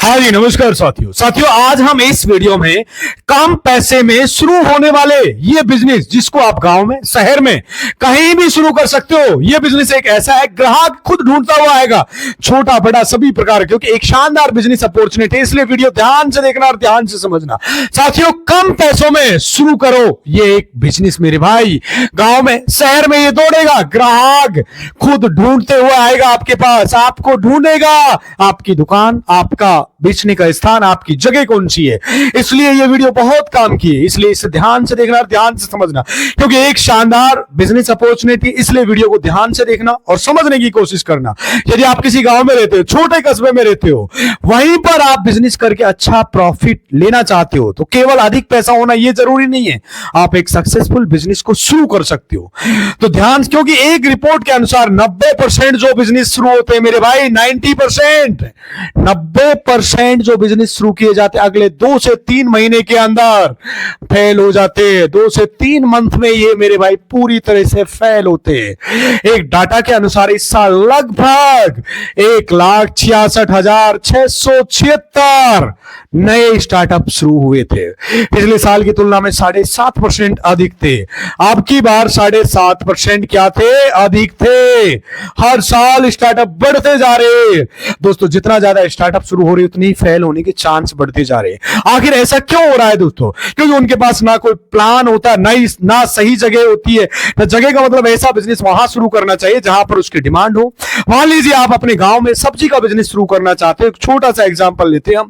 हाँ जी, नमस्कार साथियों आज हम इस वीडियो में कम पैसे में शुरू होने वाले ये बिजनेस जिसको आप गांव में शहर में कहीं भी शुरू कर सकते हो। ये बिजनेस एक ऐसा है ग्राहक खुद ढूंढता हुआ आएगा, छोटा बड़ा सभी प्रकार, क्योंकि एक शानदार बिजनेस अपॉर्चुनिटी। इसलिए वीडियो ध्यान से देखना और ध्यान से समझना। साथियों, कम पैसों में शुरू करो ये एक बिजनेस मेरे भाई। गांव में शहर में ये दौड़ेगा, ग्राहक खुद ढूंढते हुए आएगा आपके पास, आपको ढूंढेगा, आपकी दुकान, आपका बेचने का स्थान, आपकी जगह कौन सी है। इसलिए ये वीडियो बहुत काम की है, इसलिए इसे ध्यान से देखना और ध्यान से समझना, क्योंकि एक शानदार बिजनेस अपॉर्चुनिटी। इसलिए वीडियो को ध्यान से देखना और समझने की कोशिश करना। यदि आप किसी गांव में रहते हो, छोटे कस्बे में रहते हो, वहीं पर आप बिजनेस करके अच्छा प्रॉफिट लेना चाहते हो, तो केवल अधिक पैसा होना यह जरूरी नहीं है, आप एक सक्सेसफुल बिजनेस को शुरू कर सकते हो। तो ध्यान, क्योंकि एक रिपोर्ट के अनुसार 90% जो बिजनेस शुरू होते हैं मेरे भाई, 90% जो बिजनेस शुरू किए जाते हैं अगले 2 से 3 महीने के अंदर फेल हो जाते हैं। 2 से 3 मंथ में ये मेरे भाई पूरी तरह से फेल होते हैं। एक डाटा के अनुसार इस साल लगभग 1,66,676 नए स्टार्टअप शुरू हुए थे। पिछले साल की तुलना में 7.5% अधिक थे। अब की बार 7.5% क्या थे? अधिक थे। हर साल स्टार्टअप बढ़ते जा रहे। दोस्तों, जितना ज्यादा स्टार्टअप शुरू हो रही उतनी फेल होने के चांस बढ़ते जा रहे हैं। आखिर ऐसा क्यों हो रहा है दोस्तों? क्योंकि उनके पास ना कोई प्लान होता, ना सही जगह होती है। ना जगह का मतलब ऐसा बिजनेस वहां शुरू करना चाहिए जहां पर उसकी डिमांड हो। मान लीजिए आप अपने गांव में सब्जी का बिजनेस शुरू करना चाहते हो। एक छोटा सा एग्जांपल लेते हैं हम।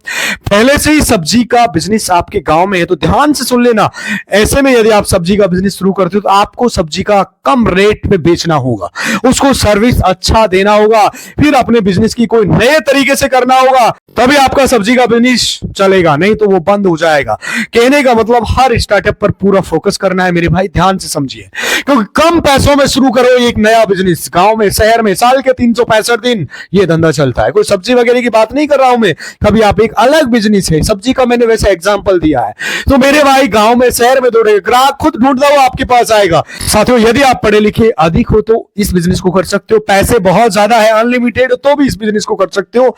पहले से ही सब्जी का बिजनेस आपके गांव में है, तो ध्यान से सुन लेना। ऐसे में यदि आप सब्जी का बिजनेस शुरू करते हो तो आपको सब्जी का कम रेट पे बेचना होगा, उसको सर्विस अच्छा देना होगा, फिर अपने बिजनेस की कोई नए तरीके से करना होगा, तभी आपका सब्जी का बिजनेस चलेगा, नहीं तो वो बंद हो जाएगा। कहने का मतलब हर स्टार्टअप पर पूरा फोकस करना है मेरे भाई, ध्यान से समझिए। क्योंकि कम पैसों में शुरू करो एक नया बिजनेस। गांव में शहर में साल के 365 दिन ये धंधा चलता है। कोई सब्जी वगैरह की बात नहीं कर रहा हूं मैं, कभी आप एक अलग बिजनेस है, सब्जी का मैंने वैसे एग्जांपल दिया है। तो मेरे भाई गांव में शहर में दौड़ेगा, ग्राहक खुद ढूंढता हुआ आपके पास आएगा। साथियों, यदि आप पढ़े लिखे अधिक हो तो इस बिजनेस को कर सकते हो। पैसे बहुत ज्यादा है, अनलिमिटेड, तो भी इस बिजनेस को कर सकते हो।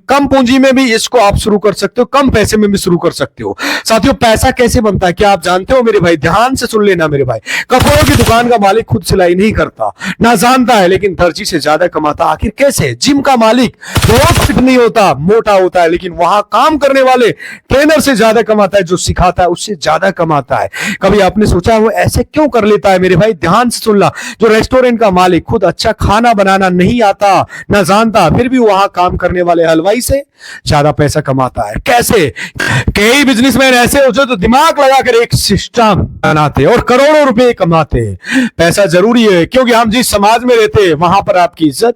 कम पूंजी में भी इसको आप शुरू कर सकते हो, कम पैसे में भी शुरू कर सकते हो। साथियों, पैसा कैसे बनता है क्या आप जानते हो मेरे भाई? ध्यान से सुन लेना मेरे भाई। कपड़ों की दुकान का मालिक खुद सिलाई नहीं करता, ना जानता है, लेकिन दर्जी से ज्यादा कमाता। आखिर कैसे? जिम का मालिक बहुत फिट नहीं होता, मोटा होता है, लेकिन वहां काम करने वाले ट्रेनर से ज्यादा कमाता है, जो सिखाता है उससे ज्यादा कमाता है। कभी आपने सोचा वो ऐसे क्यों कर लेता है मेरे भाई? ध्यान से सुनना। जो रेस्टोरेंट का मालिक खुद अच्छा खाना बनाना नहीं आता, ना जानता, फिर भी वहां काम करने वाले हलवाई से ज्यादा पैसा कमाता है। कैसे? कई बिजनेसमैन ऐसे हो जो दिमाग लगाकर एक सिस्टम बनाते और करोड़ों रुपए कमाते हैं। पैसा जरूरी है, क्योंकि हम जिस समाज में रहते हैं वहां पर आपकी इज्जत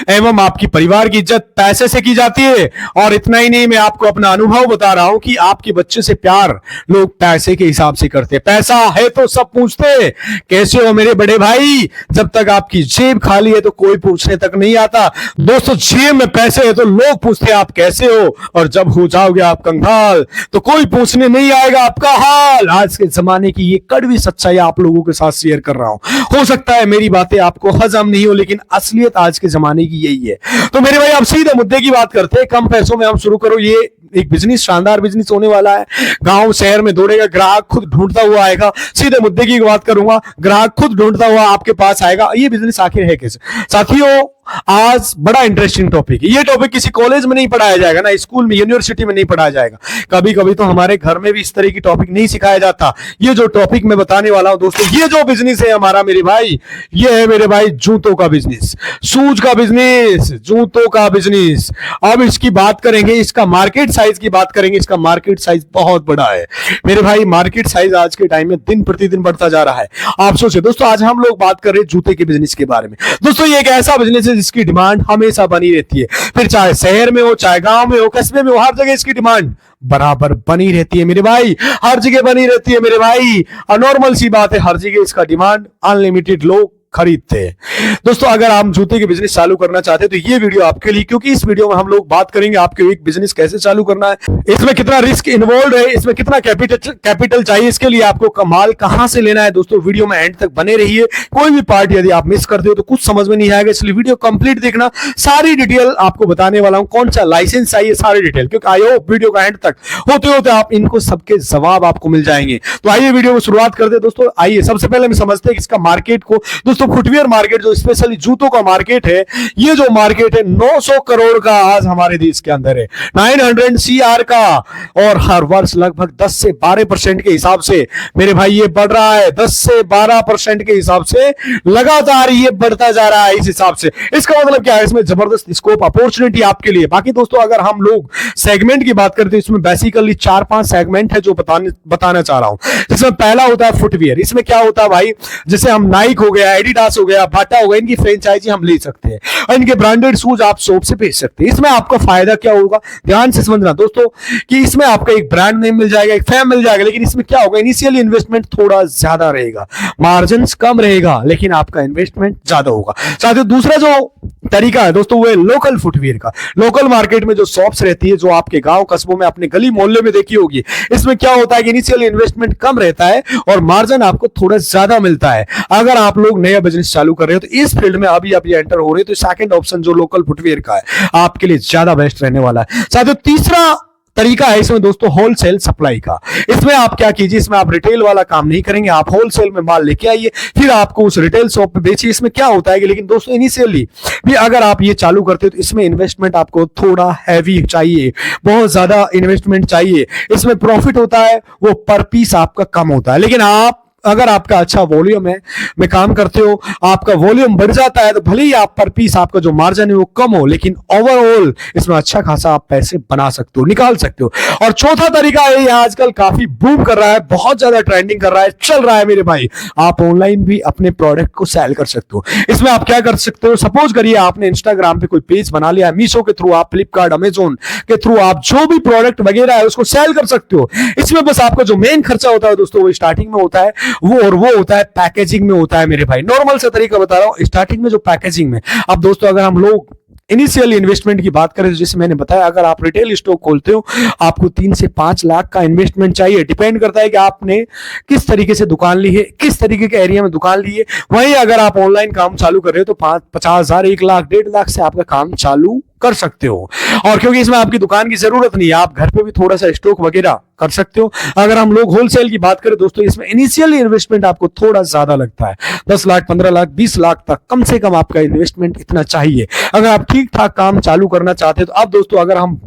एवं आपकी परिवार की इज्जत पैसे से की जाती है। और इतना ही नहीं, मैं आपको अपना अनुभव बता रहा हूं कि आपके बच्चे से प्यार लोग पैसे के हिसाब से करते हैं। पैसा है तो सब पूछते कैसे हो मेरे बड़े भाई। जब तक आपकी जेब खाली है तो कोई पूछने तक नहीं आता। दोस्तों, जेब में पैसे है तो लोग पूछते आप कैसे हो, और जब हो जाओगे आप कंगाल तो कोई पूछने नहीं आएगा आपका हाल। आज के जमाने की ये कड़वी सच्चाई आप लोगों के साथ शेयर कर रहा हूं। हो सकता है मेरी बातें आपको हजम नहीं हो, लेकिन असलियत आज के जमाने की यही है। तो मेरे भाई, अब सीधे मुद्दे की बात करते हैं। कम पैसों में हम शुरू करो ये एक बिजनेस, शानदार बिजनेस होने वाला है। गांव शहर में दौड़ेगा, ग्राहक खुद ढूंढता हुआ आएगा। सीधे मुद्दे की बात करूंगा, ग्राहक खुद ढूंढता हुआ आपके पास आएगा। ये बिजनेस आखिर है कैसे? साथियों, आज बड़ा इंटरेस्टिंग टॉपिक है। ये टॉपिक किसी कॉलेज में नहीं पढ़ाया जाएगा, ना स्कूल में, यूनिवर्सिटी में नहीं पढ़ाया जाएगा। कभी कभी तो हमारे घर में भी इस तरह की टॉपिक नहीं सिखाया जाता। ये जो टॉपिक मैं बताने वाला हूं दोस्तों, ये जो बिजनेस है हमारा मेरे भाई, ये है मेरे भाई जूतों का बिजनेस, शूज का बिजनेस, जूतों का बिजनेस। अब इसकी बात करेंगे, इसका मार्केट साइज की बात करेंगे। इसका मार्केट साइज बहुत बड़ा है मेरे भाई। मार्केट साइज आज के टाइम में दिन प्रतिदिन बढ़ता जा रहा है। आप सोचिए दोस्तों, आज हम लोग बात कर रहे हैं जूते के बिजनेस के बारे में। दोस्तों, ये एक ऐसा बिजनेस है जिसकी डिमांड हमेशा बनी रहती है। फिर चाहे शहर में हो, चाहे गांव में हो, कस्बे में हो, हर जगह इसकी डिमांड बराबर बनी रहती है मेरे भाई। हर जगह बनी रहती है मेरे भाई। नॉर्मल सी बात है, हर जगह इसका डिमांड अनलिमिटेड, लोग खरीदते हैं। दोस्तों अगर आप जूते के बिजनेस चालू करना चाहते हैं तो ये वीडियो आपके लिए, क्योंकि इस वीडियो में हम लोग बात करेंगे आपके एक बिजनेस कैसे चालू करना है, इसमें कितना रिस्क इन्वॉल्व है, इसमें कितना कैपिटल चाहिए, इसके लिए आपको माल कहां से लेना है। दोस्तों वीडियो में एंड तक बने रहिए, कोई भी पार्ट यदि आप मिस करते हो तो कुछ समझ में नहीं आएगा, इसलिए वीडियो कंप्लीट देखना, सारी डिटेल आपको बताने वाला हूं, कौन सा लाइसेंस चाहिए, सारी डिटेल, क्योंकि आई होप वीडियो का एंड तक होते होते आप इनको सबके जवाब आपको मिल जाएंगे। तो आइए वीडियो को शुरुआत करते हैं। दोस्तों आइए सबसे पहले हम समझते हैं कि इसका मार्केट को। दोस्तों फुटवियर मार्केट जो स्पेशली जूतों का मार्केट है, ये जो मार्केट है 900 करोड़ का आज हमारे देश के अंदर है, 900 CR का, और हर वर्ष लगभग 10 से 12% के हिसाब से मेरे भाई ये बढ़ रहा है, 10 से 12% के हिसाब से लगातार ये बढ़ता जा रहा है। इस हिसाब से इसका मतलब क्या है, इसमें जबरदस्त स्कोप अपॉर्चुनिटी आपके लिए। बाकी दोस्तों अगर हम लोग सेगमेंट की बात करते हैं, इसमें बेसिकली 4-5 सेगमेंट है जो बताना चाह रहा हूं। जिसमें पहला होता है फुटवियर। इसमें क्या होता है भाई, जैसे हम नाइक हो गया, एडिडास हो गया, बाटा हो गया, इनकी फ्रेंचाइजी हम ले सकते हैं और इनके ब्रांडेड शूज आप शॉप से बेच सकते हैं। इसमें आपका फायदा क्या होगा, ध्यान से समझना दोस्तों, कि इसमें आपका एक ब्रांड नेम मिल जाएगा, एक फैम मिल जाएगा, लेकिन इसमें क्या होगा, इनिशियल इन्वेस्टमेंट थोड़ा ज्यादा रहेगा, मार्जिन कम रहेगा, लेकिन आपका इन्वेस्टमेंट ज्यादा होगा। साथ ही दूसरा जो तरीका है दोस्तों वो है लोकल फुटवियर का। लोकल मार्केट में जो शॉप्स रहती है, जो आपके गांव कस्बों में अपने गली मोहल्ले में देखी होगी, इसमें क्या होता है कि इनिशियल इन्वेस्टमेंट कम रहता है और मार्जिन आपको थोड़ा ज्यादा मिलता है। अगर आप लोग नया बिजनेस चालू कर रहे हो तो इस फील्ड में अभी आप एंटर हो रहे हो तो सेकंड ऑप्शन जो लोकल फुटवियर का है आपके लिए ज्यादा बेस्ट रहने वाला है। साथ ही तीसरा तरीका है इसमें दोस्तों होलसेल सप्लाई का। इसमें आप क्या कीजिए, इसमें आप रिटेल वाला काम नहीं करेंगे, आप होलसेल में माल लेके आइए, फिर आपको उस रिटेल शॉप पे बेचिए। इसमें क्या होता है कि लेकिन दोस्तों इनिशियली भी अगर आप ये चालू करते हो तो इसमें इन्वेस्टमेंट आपको थोड़ा हैवी चाहिए, बहुत ज्यादा इन्वेस्टमेंट चाहिए। इसमें प्रॉफिट होता है वो पर पीस आपका कम होता है, लेकिन आप अगर आपका अच्छा वॉल्यूम है में काम करते हो, आपका वॉल्यूम बढ़ जाता है, तो भले ही आप पर पीस आपका जो मार्जिन है वो कम हो, लेकिन ओवरऑल इसमें अच्छा खासा आप पैसे बना सकते हो, निकाल सकते हो। और चौथा तरीका है, ये आजकल काफी बूम कर रहा है, बहुत ज्यादा ट्रेंडिंग कर रहा है, चल रहा है मेरे भाई, आप ऑनलाइन भी अपने प्रोडक्ट को सेल कर सकते हो। इसमें आप क्या कर सकते हो, सपोज करिए आपने इंस्टाग्राम पे कोई पेज बना लिया, मीशो के थ्रू, आप फ्लिपकार्ट, अमेजोन के थ्रू आप जो भी प्रोडक्ट वगैरह है उसको सेल कर सकते हो। इसमें बस आपका जो मेन खर्चा होता है दोस्तों वो स्टार्टिंग में होता है, वो होता है पैकेजिंग में होता है मेरे भाई। नॉर्मल सा तरीका बता रहा हूं, स्टार्टिंग में जो पैकेजिंग में। अब दोस्तों अगर हम लोग इनिशियल इन्वेस्टमेंट की बात करें तो जैसे मैंने बताया, अगर आप रिटेल स्टोर खोलते हो आपको 3 से 5 लाख का इन्वेस्टमेंट चाहिए। डिपेंड करता है कि आपने किस तरीके से दुकान ली है, किस तरीके के एरिया में दुकान ली है। वहीं अगर आप ऑनलाइन काम चालू कर रहे हो तो 50,000, 1 लाख, 1.5 लाख से आपका काम चालू कर सकते हो। और क्योंकि इसमें आपकी दुकान की जरूरत नहीं है, आप घर पे भी थोड़ा सा स्टॉक वगैरह कर सकते हो। अगर हम लोग होलसेल की बात करें दोस्तों, इसमें इनिशियल इन्वेस्टमेंट आपको थोड़ा ज्यादा लगता है, 10 लाख, 15 लाख, 20 लाख तक कम से कम आपका इन्वेस्टमेंट इतना चाहिए अगर आप ठीक ठाक काम चालू करना चाहते हैं। तो अब दोस्तों अगर हम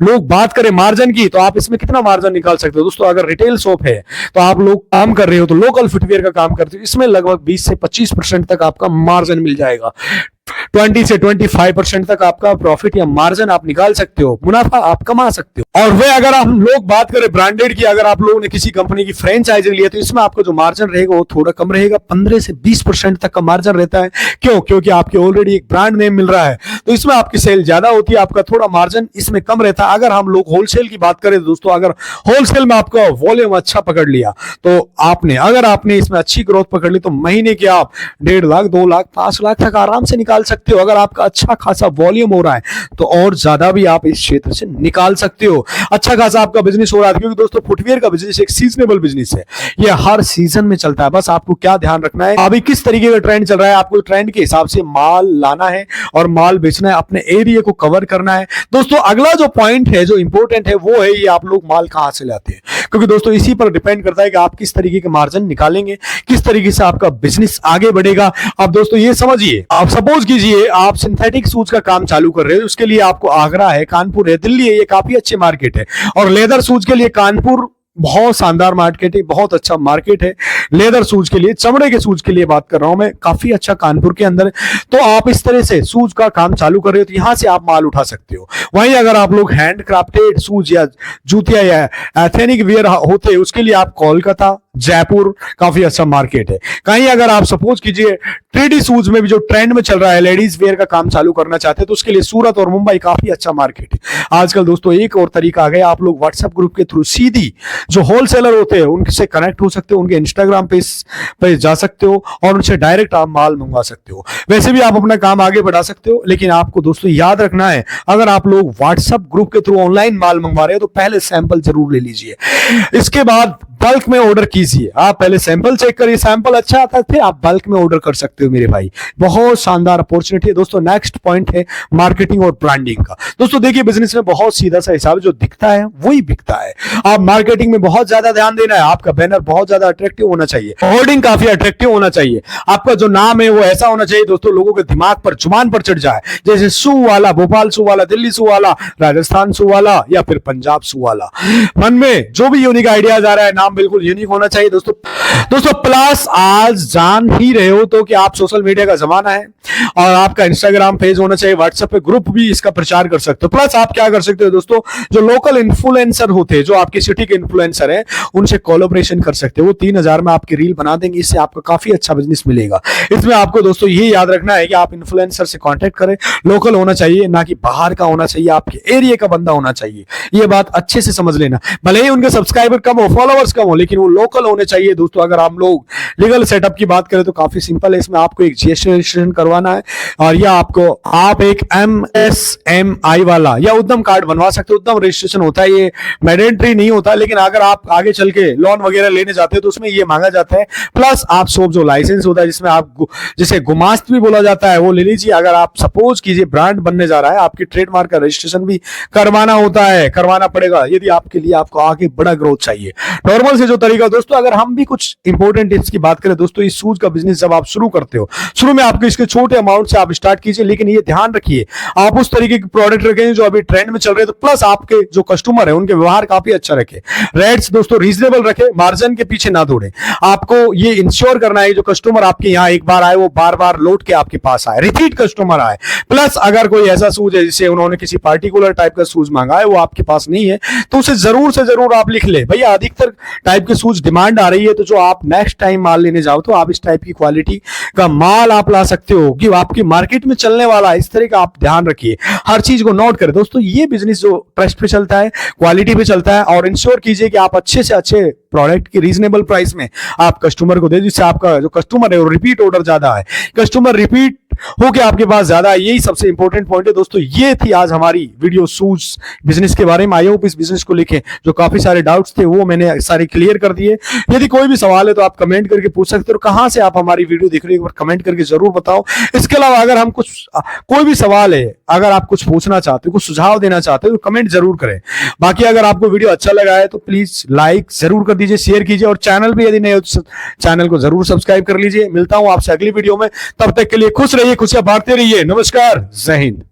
लोग बात करें मार्जिन की, तो आप इसमें कितना मार्जिन निकाल सकते हो। दोस्तों अगर रिटेल शॉप है तो आप लोग काम कर रहे हो, तो लोकल फुटवियर का काम करते हो, इसमें लगभग 20 से 25% तक आपका मार्जिन मिल जाएगा। 20 से 25% तक आपका प्रॉफिट या मार्जिन आप निकाल सकते हो, मुनाफा आप कमा सकते हो। और वे अगर हम लोग बात करें ब्रांडेड की, अगर आप लोगों ने किसी कंपनी की फ्रेंचाइजी ली है तो इसमें आपका जो मार्जिन रहेगा वो थोड़ा कम रहेगा, 15 से 20% तक का मार्जिन रहता है। क्यों? क्योंकि आपके ऑलरेडी एक ब्रांड नेम मिल रहा है, तो इसमें आपकी सेल ज्यादा होती है, आपका थोड़ा मार्जिन इसमें कम रहता है। अगर हम लोग होलसेल की बात करें तो दोस्तों अगर होलसेल में आपका वॉल्यूम अच्छा पकड़ लिया तो अगर आपने इसमें अच्छी ग्रोथ पकड़ ली तो महीने के आप 1.5 लाख, 2 लाख, 5 लाख तक आराम से निकाल सकते हो। अगर आपका अच्छा खासा वॉल्यूम हो रहा है तो और ज्यादा भी आप इस क्षेत्र से निकाल सकते हो। अच्छा खासा आपका बिजनेस हो रहा है, क्योंकि दोस्तों फुटवियर का बिजनेस एक सीजनेबल बिजनेस है, ये हर सीजन में चलता है। बस आपको क्या ध्यान रखना है, अभी किस तरीके का ट्रेंड चल रहा है, आपको ट्रेंड के हिसाब से माल लाना है और माल बेचना है, अपने एरिया को कवर करना है। दोस्तों अगला जो पॉइंट है, जो इंपॉर्टेंट है, वो है ये आप लोग माल कहां से लाते हैं, क्योंकि दोस्तों इसी पर डिपेंड करता है कि आप किस तरीके के मार्जिन निकालेंगे, किस तरीके से आपका बिजनेस आगे बढ़ेगा। अब दोस्तों ये समझिए, आप सपोज कीजिए आप सिंथेटिक शूज का काम चालू कर रहे हो, उसके लिए आपको आगरा है, कानपुर है, दिल्ली है, ये काफी अच्छे मार्केट है। और लेदर शूज के लिए कानपुर बहुत शानदार मार्केट है, बहुत अच्छा मार्केट है। लेदर शूज के लिए, चमड़े के शूज के लिए बात कर रहा हूं मैं, काफी अच्छा कानपुर के अंदर। तो आप इस तरह से शूज का काम चालू कर रहे हो तो यहां से आप माल उठा सकते हो। वहीं अगर आप लोग हैंड क्राफ्टेड शूज या जूतिया या एथेनिक वियर होते हैं, उसके लिए आप कोलकाता, जयपुर काफी अच्छा मार्केट है। कहीं अगर आप सपोज कीजिए ट्रेडी शूज में भी जो ट्रेंड में चल रहा है, लेडीज वेयर का काम चालू करना चाहते हैं, तो उसके लिए सूरत और मुंबई काफी अच्छा मार्केट है। आजकल दोस्तों एक और तरीका आ गया, आप लोग व्हाट्सएप ग्रुप के थ्रू सीधी जो होलसेलर होते हैं उनसे कनेक्ट हो सकते हो, उनके इंस्टाग्राम पेज पे जा सकते हो और उनसे डायरेक्ट आप माल मंगवा सकते हो। वैसे भी आप अपना काम आगे बढ़ा सकते हो, लेकिन आपको दोस्तों याद रखना है, अगर आप लोग व्हाट्सएप ग्रुप के थ्रू ऑनलाइन माल मंगवा रहे हो तो पहले सैंपल जरूर ले लीजिए, इसके बाद बल्क में ऑर्डर कीजिए। आप पहले सैंपल चेक करिए, सैंपल अच्छा आता है फिर आप बल्क में ऑर्डर कर सकते हो मेरे भाई। बहुत शानदार अपॉर्चुनिटी है दोस्तों। नेक्स्ट पॉइंट है मार्केटिंग और ब्रांडिंग का। दोस्तों देखिए, बिजनेस में बहुत सीधा सा हिसाब है, जो दिखता है वही बिकता है। आप मार्केटिंग में बहुत ज्यादा ध्यान देना है, आपका बैनर बहुत ज्यादा अट्रैक्टिव होना चाहिए, होर्डिंग काफी अट्रैक्टिव होना चाहिए, आपका जो नाम है वो ऐसा होना चाहिए दोस्तों लोगों के दिमाग पर, जुबान पर चढ़ जाए, जैसे सू वाला, भोपाल सू वाला, दिल्ली सू वाला, राजस्थान सू वाला या फिर पंजाब सू वाला। मन में जो भी यूनिक आइडियाज आ रहा है, नाम बिल्कुल यूनिक होना चाहिए दोस्तों। प्लस आज जान ही रहे हो तो कि आप सोशल मीडिया का जमाना है और आपका इंस्टाग्राम पेज होना चाहिए, व्हाट्सएप पे ग्रुप भी इसका प्रचार कर सकते हो। प्लस आप क्या कर सकते हो दोस्तों, जो लोकल इन्फ्लुएंसर होते हैं, जो आपकी सिटी के इन्फ्लुएंसर हैं, उनसे कोलैबोरेशन कर सकते हो। वो 3000 में आपकी रील बना देंगे, इससे आपको काफी अच्छा बिजनेस मिलेगा। इसमें आपको दोस्तों ये याद रखना है कि आप इन्फ्लुएंसर से कांटेक्ट करें, लोकल होना चाहिए, ना कि बाहर का होना चाहिए, आपके एरिया का बंदा होना चाहिए। ये बात अच्छे से समझ लेना। भले ही उनके सब्सक्राइबर कम हो, फॉलोवर्स कम हो, लेकिन वो लोकल होने चाहिए दोस्तों। अगर आप लोग लीगल सेटअप की बात करें तो काफी सिंपल है। इसमें आपको एक जीएसटी रजिस्ट्रेशन करवाना है और या आप एक MSMI वाला या उद्यम कार्ड बनवा सकते हो। उद्यम रजिस्ट्रेशन होता है, ये मैंडेटरी नहीं होता, लेकिन अगर आप आगे चल के लोन वगैरह लेने जाते हो तो उसमें ये मांगा जाता है। प्लस आप सोप जो लाइसेंस होता है, जिसमें आप जिसे गुमास्त भी बोला जाता है, वो ले लीजिए। अगर आप सपोज कीजिए ब्रांड बनने जा रहा है, आपकी ट्रेडमार्क का रजिस्ट्रेशन भी करवाना होता है, करवाना पड़ेगा यदि आपके लिए आपको आगे बड़ा ग्रोथ चाहिए। नॉर्मल से जो तरीका दोस्तों, अगर हम भी कुछ इंपॉर्टेंट टिप्स की बात करें दोस्तों, इस शूज का बिजनेस जब आप शुरू करते हो, शुरू में आपके इसके छोटे अमाउंट से आप स्टार्ट कीजिए, लेकिन ये ध्यान रखिए आप उस तरीके के प्रोडक्ट रखें जो अभी ट्रेंड में चल रहे हैं। तो प्लस आपके जो कस्टमर है उनके व्यवहार काफी अच्छा रखे, रेट्स दोस्तों रीजनेबल रखे, मार्जिन के पीछे ना दौड़े। आपको ये इंश्योर करना है जो कस्टमर आपके यहाँ एक बार आए वो बार बार लौट के आपके पास आए, रिपीट कस्टमर आए। प्लस अगर कोई ऐसा शूज है जिसे उन्होंने किसी पार्टिकुलर टाइप का शूज मांगा है, वो आपके पास नहीं है, तो उसे जरूर से जरूर आप लिख ले, भैया अधिकतर टाइप के शूज डिमांड आ रही है, तो जो आप नेक्स्ट टाइम माल लेने जाओ तो आप इस टाइप की क्वालिटी का माल आप ला सकते हो कि आपकी मार्केट में चलने वाला है। इस तरह का आप ध्यान रखिए, हर चीज को नोट करें दोस्तों। ये बिजनेस जो ट्रस्ट पे चलता है, क्वालिटी पे चलता है, और इंश्योर कीजिए कि आप अच्छे से अच्छे प्रोडक्ट की रीजनेबल प्राइस में आप कस्टमर को दे, जिससे आपका जो कस्टमर है वो रिपीट ऑर्डर ज्यादा है, कस्टमर रिपीट होके आपके पास ज्यादा है। यही सबसे इंपॉर्टेंट पॉइंट है दोस्तों। ये थी आज हमारी वीडियो शूज बिजनेस के बारे में। आई होप इस बिजनेस को लेके जो काफी सारे डाउट्स थे वो मैंने सारे क्लियर कर दिए। यदि कोई भी सवाल है तो आप कमेंट करके पूछ सकते हो। कहां से आप हमारी वीडियो देख रहे हो एक बार कमेंट करके जरूर बताओ। इसके अलावा अगर हम कोई भी सवाल है, अगर आप कुछ पूछना चाहते हो, कुछ सुझाव देना चाहते हो तो कमेंट जरूर करें। बाकी अगर आपको वीडियो अच्छा लगा है तो प्लीज लाइक जरूर कर दीजिए, शेयर कीजिए, और चैनल भी यदि नए हो तो चैनल को जरूर सब्सक्राइब कर लीजिए। मिलता हूं आपसे अगली वीडियो में, तब तक के लिए खुश रहिए, खुशियां बांटते रहिए। नमस्कार, जय हिंद।